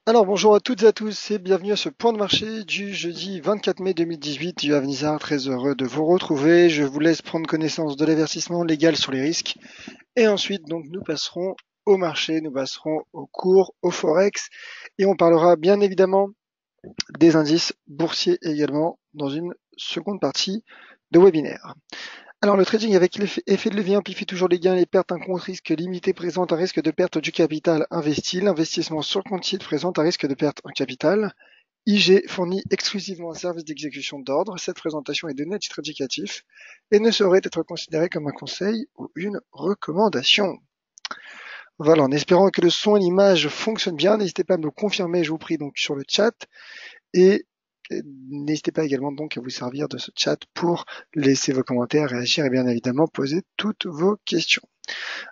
Alors bonjour à toutes et à tous et bienvenue à ce point de marché du jeudi 24 mai 2018. Yoav Nizar, très heureux de vous retrouver. Je vous laisse prendre connaissance de l'avertissement légal sur les risques et ensuite donc nous passerons au marché, nous passerons au cours, au forex et on parlera bien évidemment des indices boursiers également dans une seconde partie de webinaire. Alors le trading avec effet de levier amplifie toujours les gains et les pertes. Un compte risque limité présente un risque de perte du capital investi. L'investissement sur compte titre présente un risque de perte en capital. IG fournit exclusivement un service d'exécution d'ordre. Cette présentation est donnée à titre indicatif et ne saurait être considérée comme un conseil ou une recommandation. Voilà, en espérant que le son et l'image fonctionnent bien, n'hésitez pas à me le confirmer, je vous prie, donc sur le chat. Et n'hésitez pas également donc à vous servir de ce chat pour laisser vos commentaires, réagir et bien évidemment poser toutes vos questions.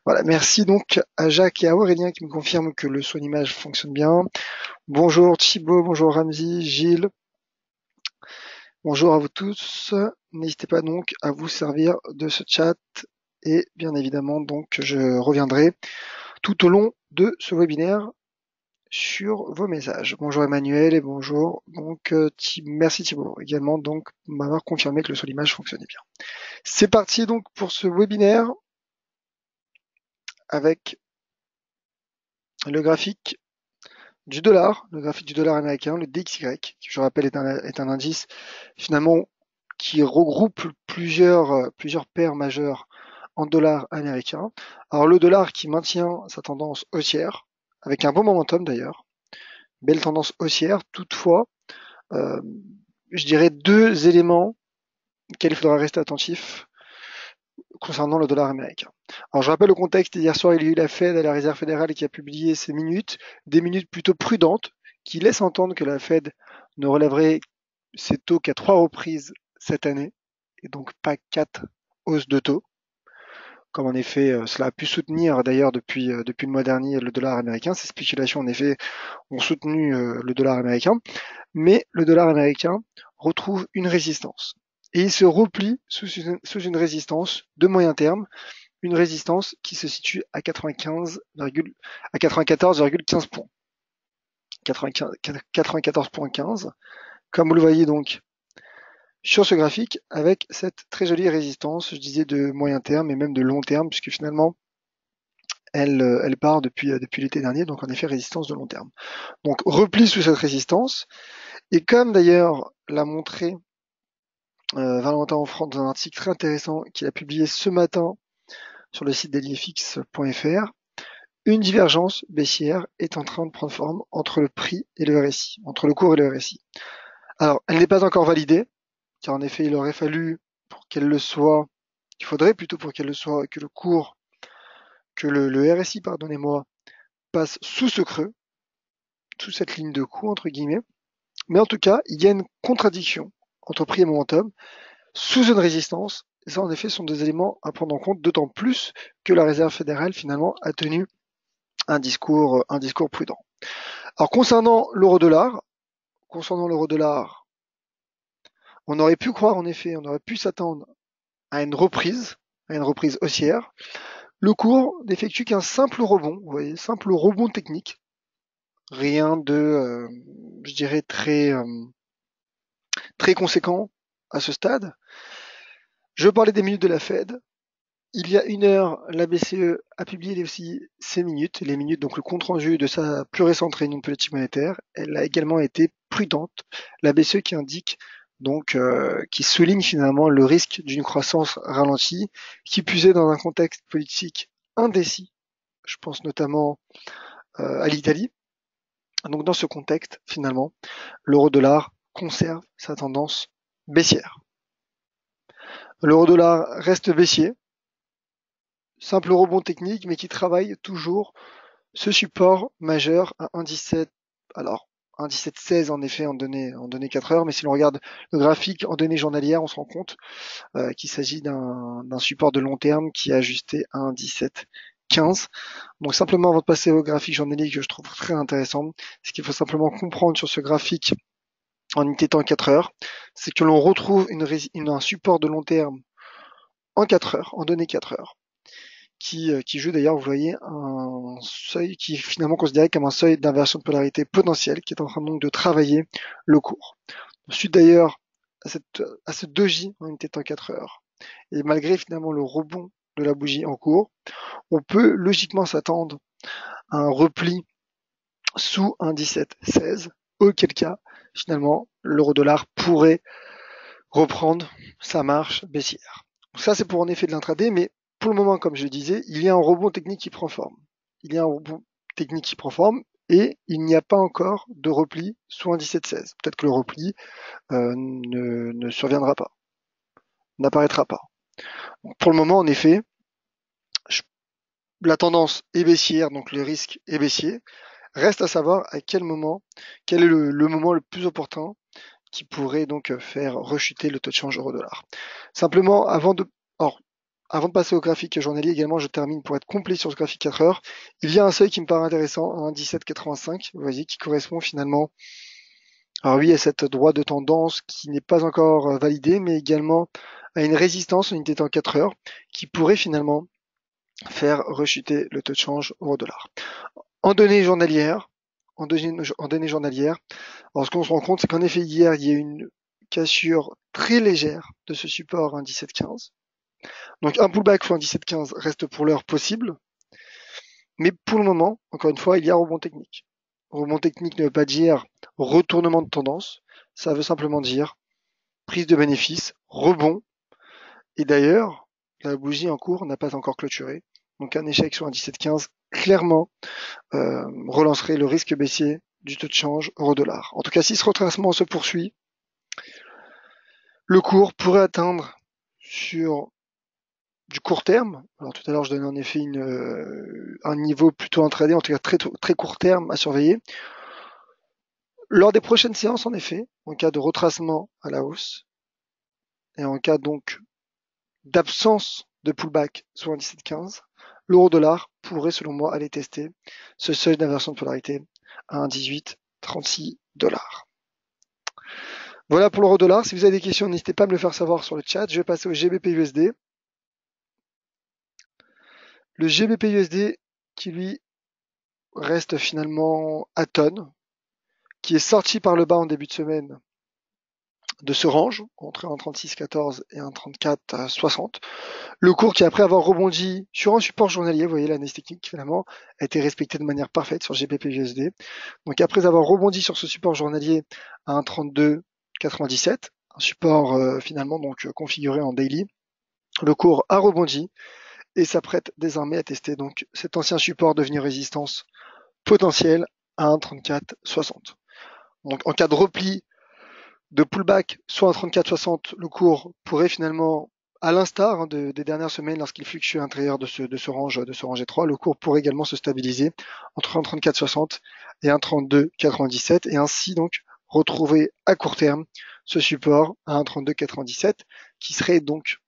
Voilà, merci donc à Jacques et à Aurélien qui me confirment que le son image fonctionne bien. Bonjour Thibaut, bonjour Ramzi, Gilles, bonjour à vous tous. N'hésitez pas donc à vous servir de ce chat et bien évidemment donc je reviendrai tout au long de ce webinaire sur vos messages. Bonjour Emmanuel et bonjour donc merci Thibaut également donc m'avoir confirmé que le son image fonctionnait bien. C'est parti donc pour ce webinaire avec le graphique du dollar, le graphique du dollar américain, le DXY, qui je rappelle est un indice finalement qui regroupe plusieurs paires majeures en dollars américains. Alors le dollar qui maintient sa tendance haussière, avec un bon momentum d'ailleurs, belle tendance haussière, toutefois, euh, je dirais deux éléments auxquels il faudra rester attentif concernant le dollar américain. Alors je rappelle le contexte, hier soir il y a eu la Fed, la Réserve fédérale, qui a publié ses minutes, des minutes plutôt prudentes, qui laissent entendre que la Fed ne relèverait ses taux qu'à 3 reprises cette année, et donc pas 4 hausses de taux, comme en effet cela a pu soutenir d'ailleurs depuis le mois dernier le dollar américain. Ces spéculations en effet ont soutenu le dollar américain, mais le dollar américain retrouve une résistance. Et il se replie sous une résistance de moyen terme, une résistance qui se situe à 94,15 points. 94,15, comme vous le voyez donc sur ce graphique, avec cette très jolie résistance, je disais de moyen terme et même de long terme, puisque finalement, elle part depuis l'été dernier, donc en effet résistance de long terme. Donc repli sous cette résistance, et comme d'ailleurs l'a montré Valentin Offrand dans un article très intéressant qu'il a publié ce matin sur le site dailyfx.fr, une divergence baissière est en train de prendre forme entre le prix et le RSI, entre le cours et le RSI. Alors, elle n'est pas encore validée, car en effet, il aurait fallu pour qu'elle le soit, il faudrait plutôt pour qu'elle le soit, que le cours, que le RSI, pardonnez-moi, passe sous ce creux, sous cette ligne de coût, entre guillemets. Mais en tout cas, il y a une contradiction entre prix et momentum, sous une résistance. Et ça, en effet, sont des éléments à prendre en compte, d'autant plus que la Réserve fédérale, finalement, a tenu un discours prudent. Alors, concernant l'euro-dollar, on aurait pu croire, en effet, on aurait pu s'attendre à une reprise haussière. Le cours n'effectue qu'un simple rebond, vous voyez, simple rebond technique. Rien de, je dirais, très conséquent à ce stade. Je parlais des minutes de la Fed. Il y a une heure, la BCE a publié aussi ses minutes, les minutes, donc le compte-rendu de sa plus récente réunion de politique monétaire. Elle a également été prudente. La BCE qui indique donc, qui souligne finalement le risque d'une croissance ralentie, qui plus est dans un contexte politique indécis. Je pense notamment à l'Italie. Donc dans ce contexte, finalement, l'euro-dollar conserve sa tendance baissière. L'euro-dollar reste baissier, simple rebond technique, mais qui travaille toujours ce support majeur à 1,17. Alors, 1,1716 en effet en données 4 heures, mais si l'on regarde le graphique en données journalières, on se rend compte qu'il s'agit d'un support de long terme qui est ajusté à 1,1715. Donc simplement avant de passer au graphique journalier que je trouve très intéressant, ce qu'il faut simplement comprendre sur ce graphique en unité temps 4 heures, c'est que l'on retrouve un support de long terme en 4 heures, en données 4 heures, qui joue d'ailleurs, vous voyez, un seuil qui est finalement considéré comme un seuil d'inversion de polarité potentielle qui est en train donc de travailler le cours. Ensuite d'ailleurs, à ce doji en unité de temps 4 heures, et malgré finalement le rebond de la bougie en cours, on peut logiquement s'attendre à un repli sous un 17,16, auquel cas, finalement, l'euro-dollar pourrait reprendre sa marche baissière. Donc ça, c'est pour en effet de l'intraday, mais pour le moment, comme je le disais, il y a un rebond technique qui prend forme. Il y a un rebond technique qui prend forme et il n'y a pas encore de repli sous un 17,16. Peut-être que le repli ne surviendra pas, n'apparaîtra pas. Donc pour le moment, en effet, la tendance est baissière, donc le risque est baissier. Reste à savoir à quel est le moment le plus opportun qui pourrait donc faire rechuter le taux de change euro-dollar. Simplement, avant de passer au graphique journalier également, je termine pour être complet sur ce graphique 4 heures. Il y a un seuil qui me paraît intéressant, un 17,85, vous voyez, qui correspond finalement, alors oui, à cette droite de tendance qui n'est pas encore validée, mais également à une résistance en unité de temps 4 heures qui pourrait finalement faire rechuter le taux de change euro-dollar. En données journalières, alors ce qu'on se rend compte, c'est qu'en effet, hier, il y a eu une cassure très légère de ce support à 17,15. Donc un pullback sur un 17,15 reste pour l'heure possible. Mais pour le moment, encore une fois, il y a un rebond technique. Rebond technique ne veut pas dire retournement de tendance. Ça veut simplement dire prise de bénéfice, rebond. Et d'ailleurs, la bougie en cours n'a pas encore clôturé. Donc un échec sur un 17,15 clairement relancerait le risque baissier du taux de change euro-dollar. En tout cas, si ce retracement se poursuit, le cours pourrait atteindre sur du court terme, alors tout à l'heure je donnais en effet un niveau plutôt intraday, en tout cas très court terme à surveiller. Lors des prochaines séances, en effet, en cas de retracement à la hausse, et en cas donc d'absence de pullback sur un 17,15, l'euro-dollar pourrait selon moi aller tester ce seuil d'inversion de polarité à 1,1836 $. Voilà pour l'euro-dollar. Si vous avez des questions, n'hésitez pas à me le faire savoir sur le chat. Je vais passer au GBP-USD. Le GBP-USD qui lui reste finalement atone, qui est sorti par le bas en début de semaine de ce range, entre 1,3614 et 1,3460. Le cours qui, après avoir rebondi sur un support journalier, vous voyez l'analyse technique finalement, a été respecté de manière parfaite sur GBP-USD. Donc après avoir rebondi sur ce support journalier à 1,3297, un support finalement donc configuré en daily, le cours a rebondi et s'apprête désormais à tester donc cet ancien support devenu résistance potentielle à 1,3460. Donc en cas de repli de pullback, soit à 34,60, le cours pourrait finalement, à l'instar des dernières semaines, lorsqu'il fluctue à l'intérieur de ce range étroit, le cours pourrait également se stabiliser entre 1,3460 et 1,3297 et ainsi donc retrouver à court terme ce support à 1,3297 qui serait donc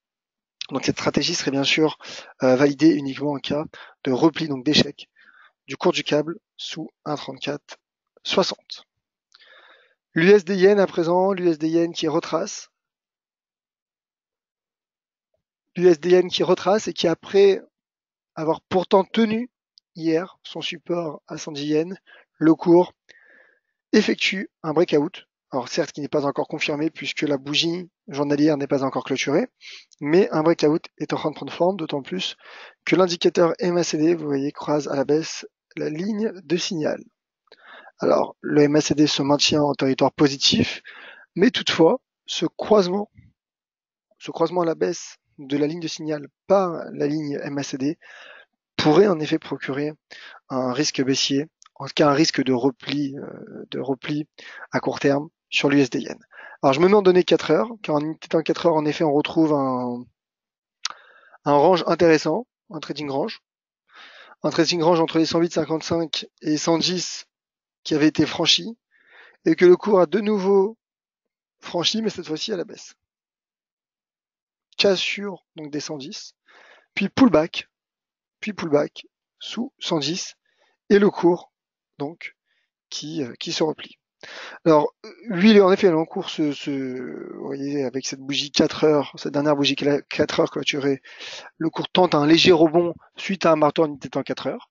cette stratégie serait bien sûr validée uniquement en cas de repli, donc d'échec du cours du câble sous 1,3460. L'USD Yen à présent, l'USD Yen qui retrace. L'USD Yen qui retrace et qui après avoir pourtant tenu hier son support à 110 yens, le cours effectue un breakout. Alors certes qui n'est pas encore confirmé puisque la bougie journalière n'est pas encore clôturée, mais un breakout est en train de prendre forme, d'autant plus que l'indicateur MACD, vous voyez, croise à la baisse la ligne de signal. Alors le MACD se maintient en territoire positif, mais toutefois, ce croisement à la baisse de la ligne de signal par la ligne MACD pourrait en effet procurer un risque baissier, en tout cas un risque de repli à court terme sur l'USD Yen. Alors je me mets en données 4 heures, car en unité en 4 heures, en effet, on retrouve un range intéressant, un trading range entre les 108,55 et 110 qui avait été franchi, et que le cours a de nouveau franchi, mais cette fois-ci à la baisse. Cassure donc des 110, puis pullback sous 110 et le cours donc qui se replie. Alors lui en effet en cours vous voyez avec cette bougie 4 heures, cette dernière bougie 4 heures clôturée, le cours tente un léger rebond suite à un marteau en unité de temps 4 heures.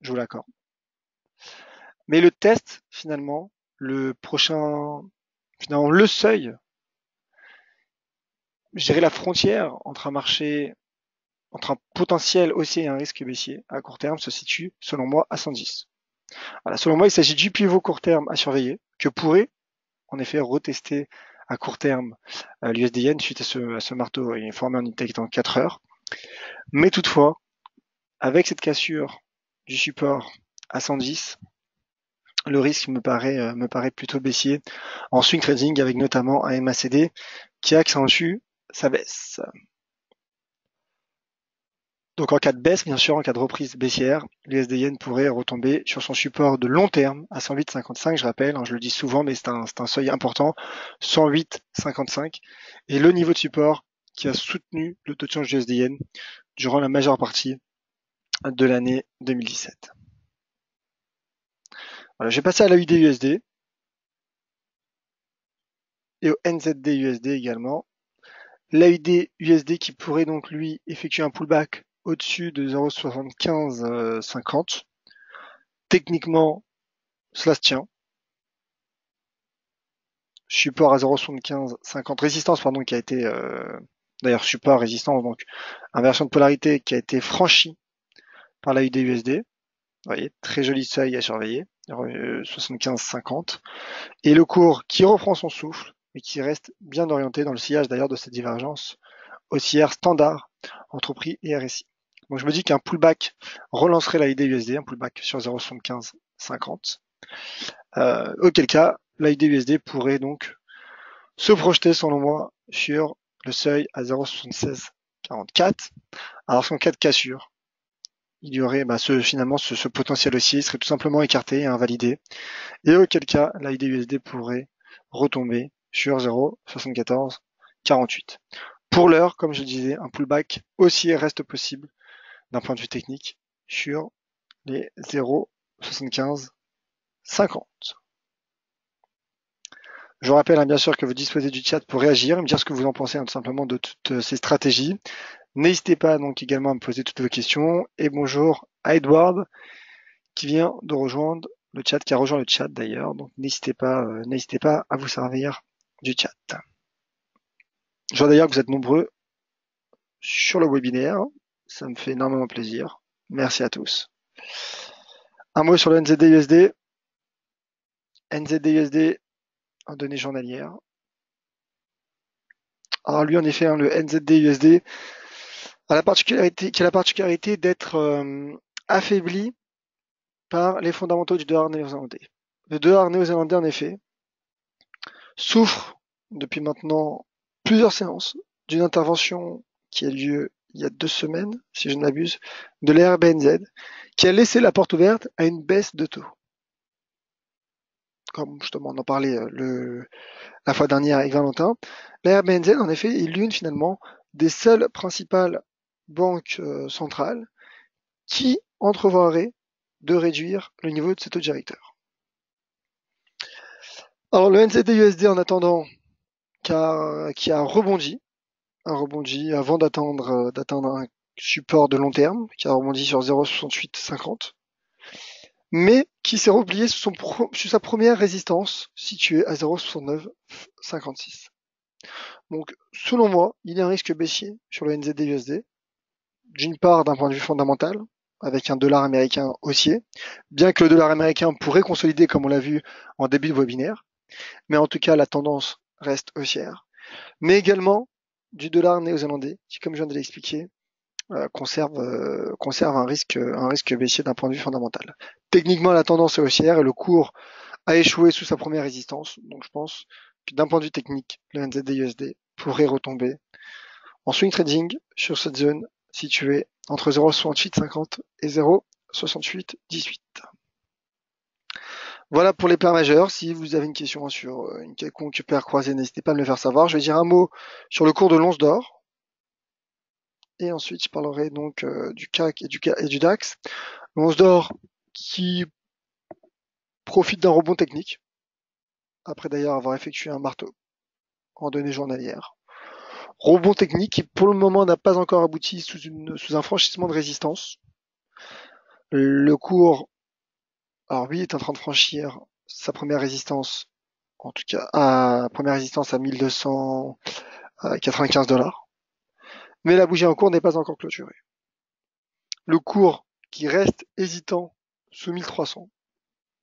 je vous l'accorde. Mais le test, finalement, le seuil, je dirais la frontière entre un potentiel haussier et un risque baissier à court terme se situe, selon moi, à 110. Voilà, selon moi, il s'agit du pivot court terme à surveiller, que pourrait, en effet, retester à court terme l'USD-Yen suite à ce marteau et formé en intake dans 4 heures. Mais toutefois, avec cette cassure du support à 110, le risque me paraît plutôt baissier en swing trading avec notamment un MACD qui accentue sa baisse. Donc en cas de baisse, bien sûr, en cas de reprise baissière, l'USD-Yen pourrait retomber sur son support de long terme à 108,55, je rappelle, je le dis souvent, mais c'est un seuil important, 108,55, et le niveau de support qui a soutenu le taux de change du USD-Yen durant la majeure partie de l'année 2017. Voilà, j'ai passé à l'AUD-USD et au NZD-USD également. L'AUD-USD qui pourrait donc lui effectuer un pullback au-dessus de 0,7550. Techniquement, cela se tient. Support à 0,7550. Résistance, pardon, qui a été... d'ailleurs, support, résistance, donc inversion de polarité qui a été franchie par l'AUD-USD. Vous voyez, très joli seuil à surveiller. 75,50. Et le cours qui reprend son souffle, mais qui reste bien orienté dans le sillage d'ailleurs de cette divergence haussière standard entre prix et RSI. Donc je me dis qu'un pullback relancerait la USD, un pullback sur 0,7550. Auquel cas, la USD pourrait donc se projeter selon moi sur le seuil à 0,7644. Alors qu'en cas de cassure, il y aurait finalement ce potentiel haussier serait tout simplement écarté et invalidé. Et auquel cas, la USD pourrait retomber sur 0,7448. Pour l'heure, comme je disais, un pullback haussier reste possible d'un point de vue technique sur les 0,7550. Je vous rappelle bien sûr que vous disposez du chat pour réagir et me dire ce que vous en pensez tout simplement de toutes ces stratégies. N'hésitez pas donc également à me poser toutes vos questions. Et bonjour à Edward qui vient de rejoindre le chat, qui a rejoint le chat d'ailleurs. Donc n'hésitez pas à vous servir du chat. Je vois d'ailleurs que vous êtes nombreux sur le webinaire. Ça me fait énormément plaisir. Merci à tous. Un mot sur le NZD-USD. NZD-USD en données journalières. Alors lui, en effet, le NZD-USD a la particularité d'être affaibli par les fondamentaux du dollar néo-zélandais. Le dollar néo-zélandais, en effet, souffre depuis maintenant plusieurs séances d'une intervention qui a lieu il y a 2 semaines, si je ne m'abuse, de l'RBNZ, qui a laissé la porte ouverte à une baisse de taux. Comme justement on en parlait la fois dernière avec Valentin, la RBNZ en effet est l'une finalement des seules principales banques centrales qui entrevoirait de réduire le niveau de ses taux directeurs. Alors le NZD-USD en attendant qui a rebondi avant d'atteindre un support de long terme, qui a rebondi sur 0,6850, mais qui s'est replié sur sa première résistance située à 0,6956. Donc, selon moi, il y a un risque baissier sur le NZD-USD, d'une part d'un point de vue fondamental, avec un dollar américain haussier, bien que le dollar américain pourrait consolider comme on l'a vu en début de webinaire, mais en tout cas la tendance reste haussière, mais également du dollar néo-zélandais, qui comme je viens de l'expliquer, conserve un risque baissier d'un point de vue fondamental. Techniquement, la tendance est haussière et le cours a échoué sous sa première résistance. Donc je pense que d'un point de vue technique, le NZD-USD pourrait retomber en swing trading sur cette zone située entre 0,6850 et 0,6818. Voilà pour les paires majeures. Si vous avez une question sur une quelconque paire croisée, n'hésitez pas à me le faire savoir. Je vais dire un mot sur le cours de l'once d'or. Et ensuite, je parlerai donc du CAC et du DAX. L'once d'or qui profite d'un rebond technique, après d'ailleurs avoir effectué un marteau en données journalières. Rebond technique qui pour le moment n'a pas encore abouti sous un franchissement de résistance. Le cours, alors lui, est en train de franchir sa première résistance, en tout cas, première résistance à 1295 $. Mais la bougie en cours n'est pas encore clôturée. Le cours qui reste hésitant sous 1300,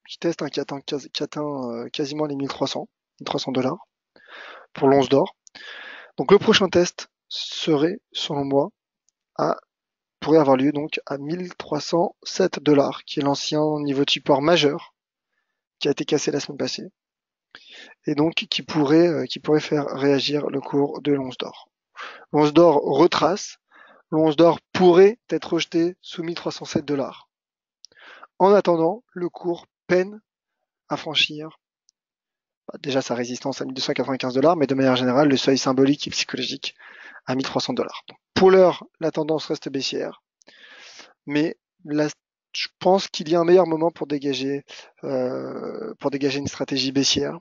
qui teste, qui atteint quasiment les 1300 $, pour l'once d'or. Donc le prochain test serait, selon moi, pourrait avoir lieu donc à 1307 $, qui est l'ancien niveau de support majeur qui a été cassé la semaine passée, et donc qui pourrait faire réagir le cours de l'once d'or. L'once d'or retrace, l'once d'or pourrait être rejeté sous 1307 $. En attendant, le cours peine à franchir déjà sa résistance à 1295 $, mais de manière générale, le seuil symbolique et psychologique à 1300 $. Donc, pour l'heure, la tendance reste baissière, mais là, je pense qu'il y a un meilleur moment pour dégager une stratégie baissière.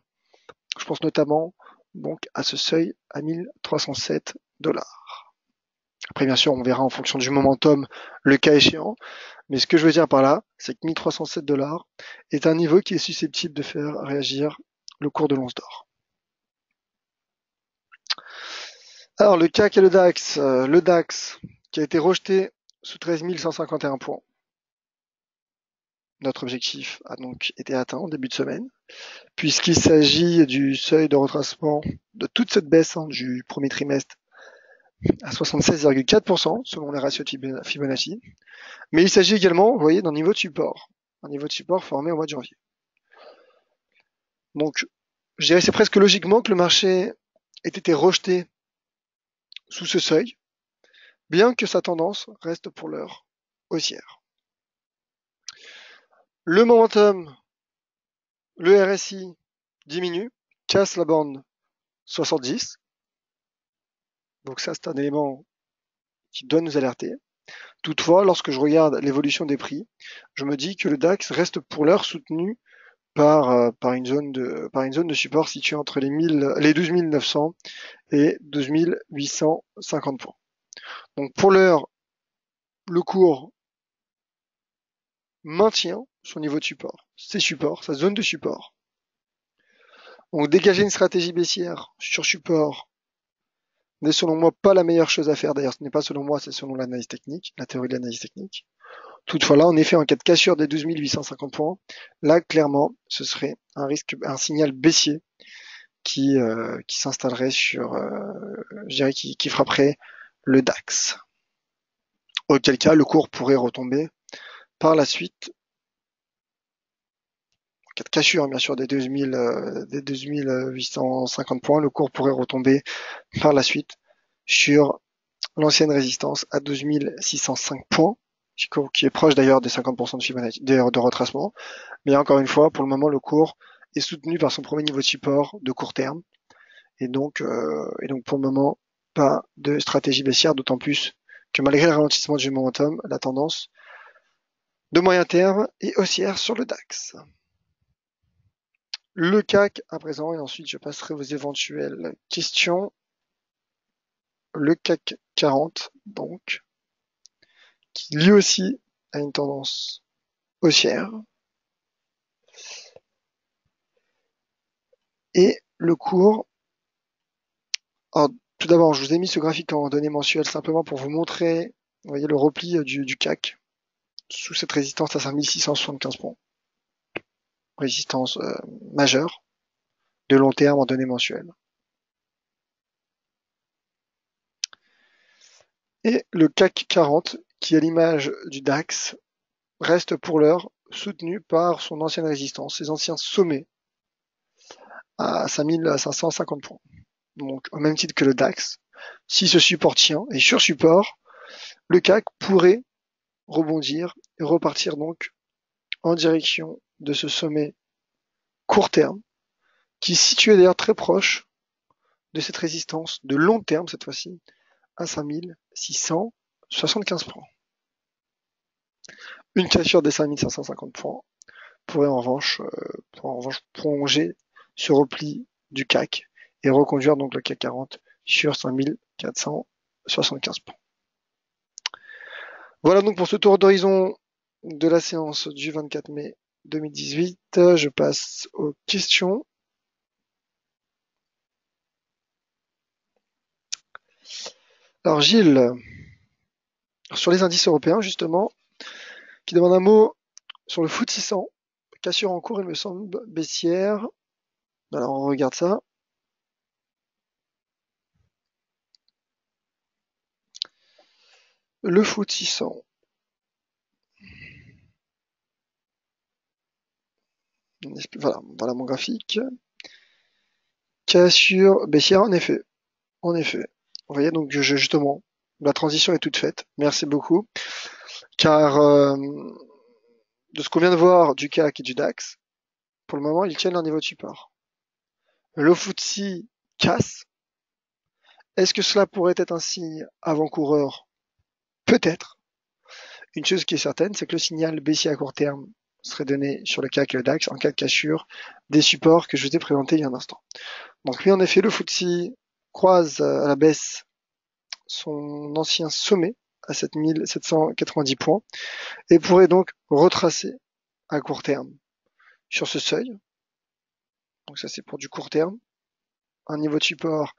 Je pense notamment donc à ce seuil à 1307 $. Après, bien sûr, on verra en fonction du momentum le cas échéant, mais ce que je veux dire par là, c'est que 1307 $ est un niveau qui est susceptible de faire réagir le cours de l'once d'or. Alors, le CAC et le DAX. Le DAX qui a été rejeté sous 13 151 points. Notre objectif a donc été atteint en début de semaine, puisqu'il s'agit du seuil de retracement de toute cette baisse du premier trimestre à 76,4% selon les ratios de Fibonacci. Mais il s'agit également, vous voyez, d'un niveau de support. Un niveau de support formé au mois de janvier. Donc, je dirais c'est presque logiquement que le marché ait été rejeté sous ce seuil, bien que sa tendance reste pour l'heure haussière. Le momentum, le RSI diminue, casse la bande 70. Donc ça, c'est un élément qui doit nous alerter. Toutefois, lorsque je regarde l'évolution des prix, je me dis que le DAX reste pour l'heure soutenu par une zone de support située entre les 12 900 et 12 850 points. Donc pour l'heure, le cours maintient son niveau de support, ses supports, sa zone de support. Donc dégager une stratégie baissière sur support n'est selon moi pas la meilleure chose à faire. D'ailleurs, ce n'est pas selon moi, c'est selon l'analyse technique, la théorie de l'analyse technique. Toutefois, là, en effet, en cas de cassure des 12 850 points, là, clairement, ce serait un signal baissier qui s'installerait sur, je dirais, qui frapperait le DAX. Auquel cas, le cours pourrait retomber par la suite, en cas de cassure, bien sûr, des 12 850 points, le cours pourrait retomber par la suite sur l'ancienne résistance à 12 605 points, qui est proche d'ailleurs des 50% de Fibonacci, de retracement. Mais encore une fois, pour le moment, le cours est soutenu par son premier niveau de support de court terme. Et donc pour le moment, pas de stratégie baissière, d'autant plus que malgré le ralentissement du momentum, la tendance de moyen terme est haussière sur le DAX. Le CAC à présent, et ensuite je passerai aux éventuelles questions. Le CAC 40, donc, qui lui aussi a une tendance haussière. Et le cours, alors, tout d'abord, je vous ai mis ce graphique en données mensuelles simplement pour vous montrer, vous voyez, le repli du CAC sous cette résistance à 5675 points. Résistance majeure de long terme en données mensuelles. Et le CAC 40, qui est l'image du DAX, reste pour l'heure soutenu par son ancienne résistance, ses anciens sommets à 5550 points. Donc au même titre que le DAX, si ce support tient, et sur support, le CAC pourrait rebondir et repartir donc en direction de ce sommet court terme, qui est situé d'ailleurs très proche de cette résistance de long terme cette fois-ci, à 5675 points. Une cassure des 5550 points pourrait en revanche prolonger ce repli du CAC et reconduire donc le CAC 40 sur 5475 points. Voilà donc pour ce tour d'horizon de la séance du 24 mai 2018. Je passe aux questions. Alors Gilles, sur les indices européens justement, qui demande un mot sur le FTSE 600, cassure en cours il me semble, baissière. Alors on regarde ça. Le FTSE 600. Voilà mon graphique. Cassure baissière en effet. En effet. Vous voyez donc justement, la transition est toute faite. Merci beaucoup. Car de ce qu'on vient de voir du CAC et du DAX, pour le moment, ils tiennent leur niveau de support. Le FTSE casse. Est-ce que cela pourrait être un signe avant-coureur? Peut-être. Une chose qui est certaine, c'est que le signal baissier à court terme serait donné sur le CAC et le DAX en cas de cassure des supports que je vous ai présentés il y a un instant. Donc oui, en effet, le FTSE croise à la baisse son ancien sommet à 7790 points et pourrait donc retracer à court terme sur ce seuil. Donc ça c'est pour du court terme. Un niveau de support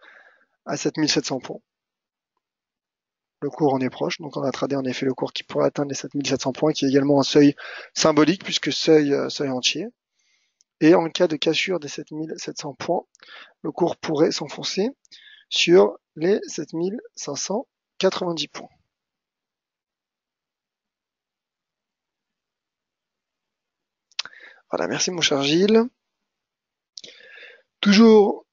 à 7700 points. Le cours en est proche, donc en intraday en effet le cours qui pourrait atteindre les 7700 points, qui est également un seuil symbolique puisque seuil entier. Et en cas de cassure des 7700 points, le cours pourrait s'enfoncer sur les 7590 points. Voilà, merci mon cher Gilles. Toujours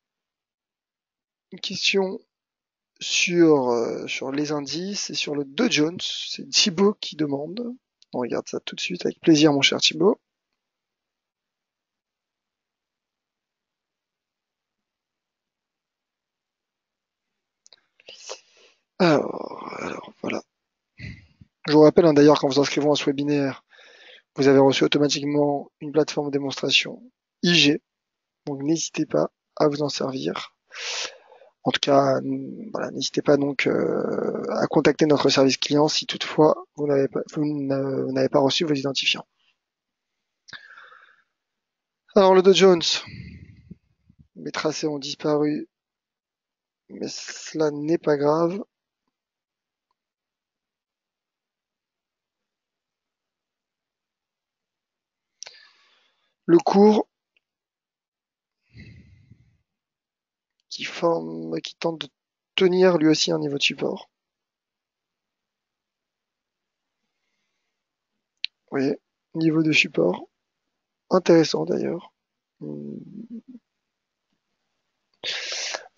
une question sur les indices et sur le Dow Jones. C'est Thibaut qui demande. On regarde ça tout de suite avec plaisir, mon cher Thibaut. Alors, voilà. Je vous rappelle d'ailleurs, qu'en vous inscrivant à ce webinaire, vous avez reçu automatiquement une plateforme de démonstration IG. Donc n'hésitez pas à vous en servir. En tout cas, voilà, n'hésitez pas donc à contacter notre service client si toutefois vous n'avez pas reçu vos identifiants. Alors le Dow Jones, mes tracés ont disparu, mais cela n'est pas grave. Le cours qui tente de tenir lui aussi un niveau de support. Vous voyez, niveau de support intéressant d'ailleurs.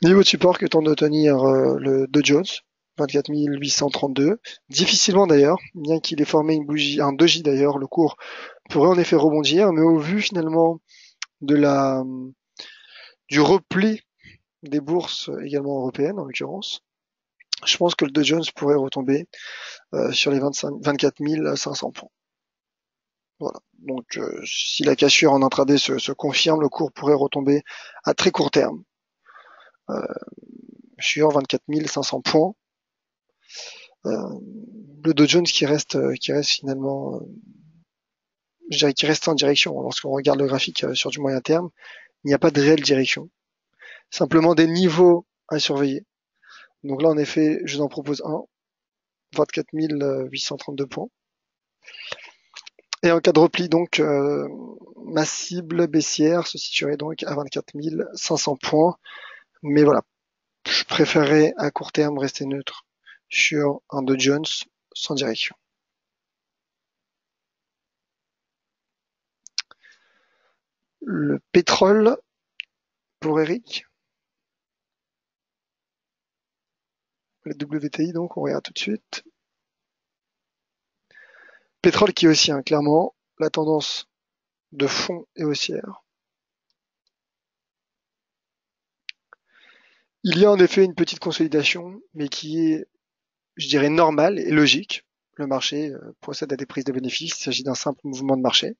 Niveau de support que tente de tenir le Dow Jones, 24 832. Difficilement d'ailleurs, bien qu'il ait formé une bougie, un doji d'ailleurs, le cours pourrait en effet rebondir, mais au vu finalement du repli des bourses également européennes en l'occurrence, je pense que le Dow Jones pourrait retomber sur les 24 500 points. Voilà. Donc si la cassure en intraday se confirme, le cours pourrait retomber à très court terme sur 24 500 points. Le Dow Jones qui reste finalement, je dirais qui reste en direction. Lorsqu'on regarde le graphique sur du moyen terme, il n'y a pas de réelle direction. Simplement des niveaux à surveiller. Donc là, en effet, je vous en propose un, 24 832 points. Et en cas de repli, donc, ma cible baissière se situerait donc à 24 500 points. Mais voilà, je préférerais à court terme rester neutre sur un Dow Jones sans direction. Le pétrole pour Eric. Le WTI, donc, on regarde tout de suite. Pétrole qui est aussi, hein, clairement, la tendance de fond est haussière. Il y a en effet une petite consolidation, mais qui est, je dirais, normale et logique. Le marché procède à des prises de bénéfices, il s'agit d'un simple mouvement de marché.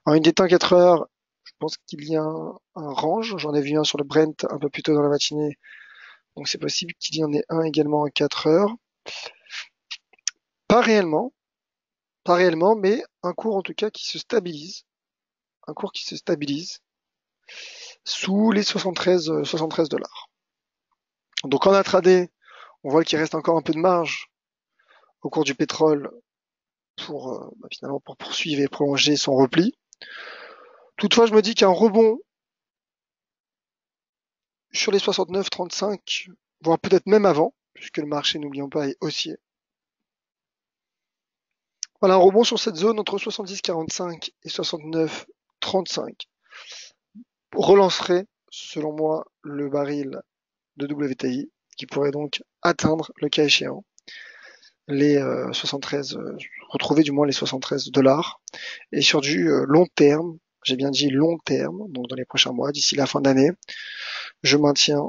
En une des temps 4 heures, je pense qu'il y a un range, j'en ai vu un sur le Brent un peu plus tôt dans la matinée, donc c'est possible qu'il y en ait un également en 4 heures. Pas réellement, pas réellement, mais un cours en tout cas qui se stabilise, un cours qui se stabilise sous les 73 $. Donc en intraday, on voit qu'il reste encore un peu de marge au cours du pétrole pour finalement pour poursuivre et prolonger son repli. Toutefois, je me dis qu'un rebond sur les 69,35, voire peut-être même avant, puisque le marché, n'oublions pas, est haussier. Voilà, un rebond sur cette zone entre 70,45 et 69,35 relancerait, selon moi, le baril de WTI, qui pourrait donc atteindre, le cas échéant, les 73, retrouver du moins les 73 $. Et sur du long terme, j'ai bien dit long terme, donc dans les prochains mois, d'ici la fin d'année, je maintiens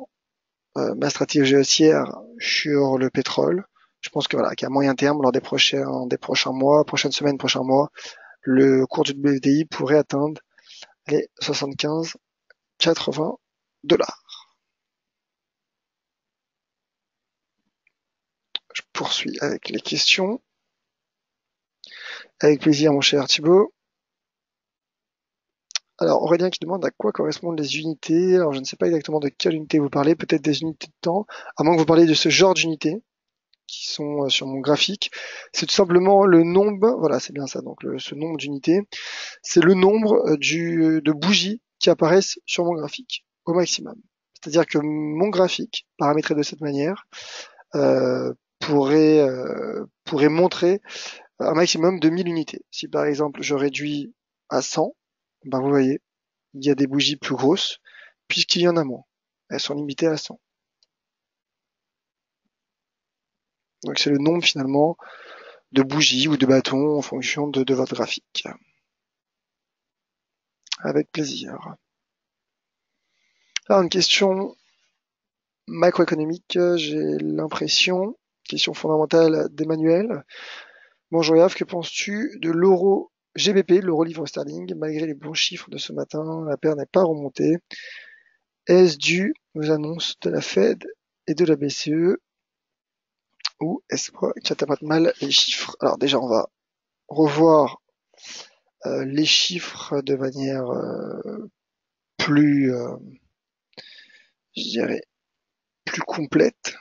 ma stratégie haussière sur le pétrole. Je pense que voilà, qu'à moyen terme, lors des prochains mois, prochaines semaines, prochains mois, le cours du WTI pourrait atteindre les 75,80 $. Je poursuis avec les questions. Avec plaisir, mon cher Thibaut. Alors, Aurélien qui demande à quoi correspondent les unités. Alors, je ne sais pas exactement de quelle unité vous parlez, peut-être des unités de temps, à moins que vous parliez de ce genre d'unités qui sont sur mon graphique. C'est tout simplement le nombre, voilà, c'est bien ça, donc ce nombre d'unités, c'est le nombre de bougies qui apparaissent sur mon graphique au maximum. C'est-à-dire que mon graphique, paramétré de cette manière, pourrait montrer un maximum de 1000 unités. Si par exemple je réduis à 100, ben vous voyez, il y a des bougies plus grosses, puisqu'il y en a moins. Elles sont limitées à 100. Donc c'est le nombre finalement de bougies ou de bâtons en fonction de votre graphique. Avec plaisir. Alors une question macroéconomique, j'ai l'impression, question fondamentale d'Emmanuel. Bonjour Yaf, que penses-tu de l'euro GBP, l'euro livre sterling? Malgré les bons chiffres de ce matin, la paire n'est pas remontée. Est-ce dû aux annonces de la Fed et de la BCE ou est-ce qu'il interprète mal les chiffres? Alors déjà, on va revoir les chiffres de manière plus, je dirais, plus complète.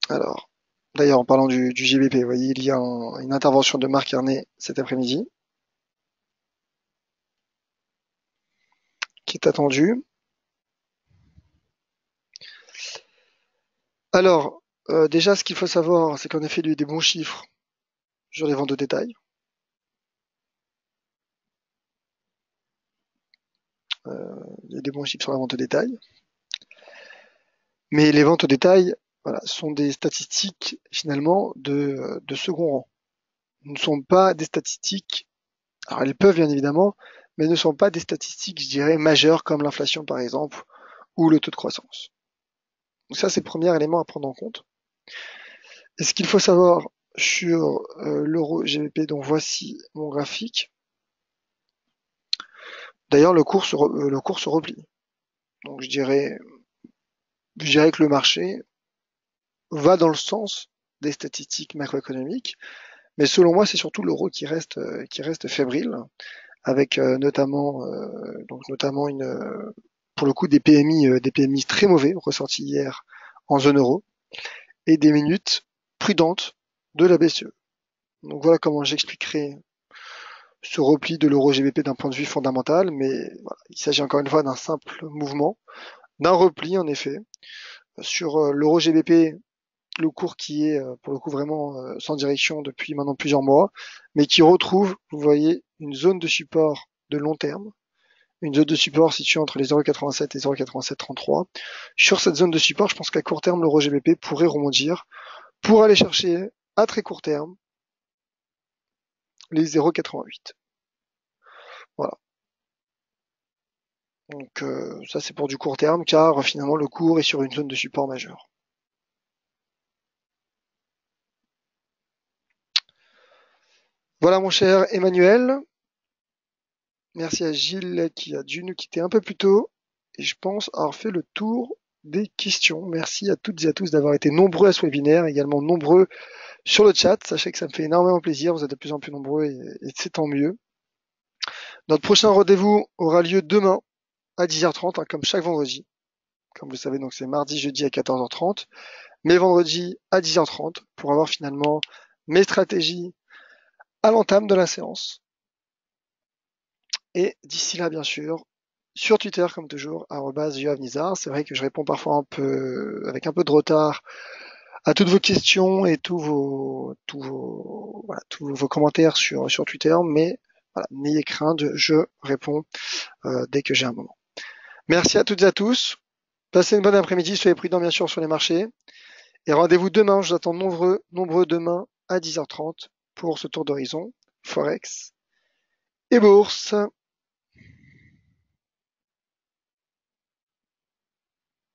Alors, d'ailleurs, en parlant du GBP, vous voyez, il y a une intervention de Marc Carnet cet après-midi qui est attendue. Alors, déjà, ce qu'il faut savoir, c'est qu'en effet, il y a eu des bons chiffres sur les ventes de détail. Il y a des bons chiffres sur la vente de détail. Mais les ventes au détail, voilà, sont des statistiques finalement de second rang. Ne sont pas des statistiques, alors elles peuvent bien évidemment, mais ne sont pas des statistiques, je dirais, majeures comme l'inflation par exemple, ou le taux de croissance. Donc ça, c'est le premier élément à prendre en compte. Et ce qu'il faut savoir sur l'euro GBP, donc voici mon graphique. D'ailleurs, le cours se replie. Donc je dirais que le marché va dans le sens des statistiques macroéconomiques, mais selon moi, c'est surtout l'euro qui reste fébrile, avec notamment pour le coup des PMI très mauvais ressortis hier en zone euro et des minutes prudentes de la BCE. Donc voilà comment j'expliquerai ce repli de l'euro GBP d'un point de vue fondamental, mais voilà, il s'agit encore une fois d'un simple mouvement, d'un repli en effet sur l'euro GBP, le cours qui est pour le coup vraiment sans direction depuis maintenant plusieurs mois, mais qui retrouve, vous voyez, une zone de support de long terme, une zone de support située entre les 0,87 et 0,8733. Sur cette zone de support, je pense qu'à court terme, l'euro GBP pourrait rebondir pour aller chercher à très court terme les 0,88. Voilà. Donc ça c'est pour du court terme car finalement le cours est sur une zone de support majeure. Voilà mon cher Emmanuel. Merci à Gilles qui a dû nous quitter un peu plus tôt et je pense avoir fait le tour des questions. Merci à toutes et à tous d'avoir été nombreux à ce webinaire, également nombreux sur le chat. Sachez que ça me fait énormément plaisir, vous êtes de plus en plus nombreux et c'est tant mieux. Notre prochain rendez-vous aura lieu demain à 10h30, comme chaque vendredi. Comme vous le savez, donc c'est mardi, jeudi à 14h30, mais vendredi à 10h30 pour avoir finalement mes stratégies à l'entame de la séance. Et d'ici là, bien sûr, sur Twitter, comme toujours, @yoavnizar. C'est vrai que je réponds parfois avec un peu de retard à toutes vos questions et tous vos commentaires sur Twitter, mais voilà, n'ayez crainte, je réponds dès que j'ai un moment. Merci à toutes et à tous. Passez une bonne après-midi, soyez prudents bien sûr sur les marchés. Et rendez-vous demain, je vous attends nombreux demain à 10h30 pour ce tour d'horizon Forex et Bourse.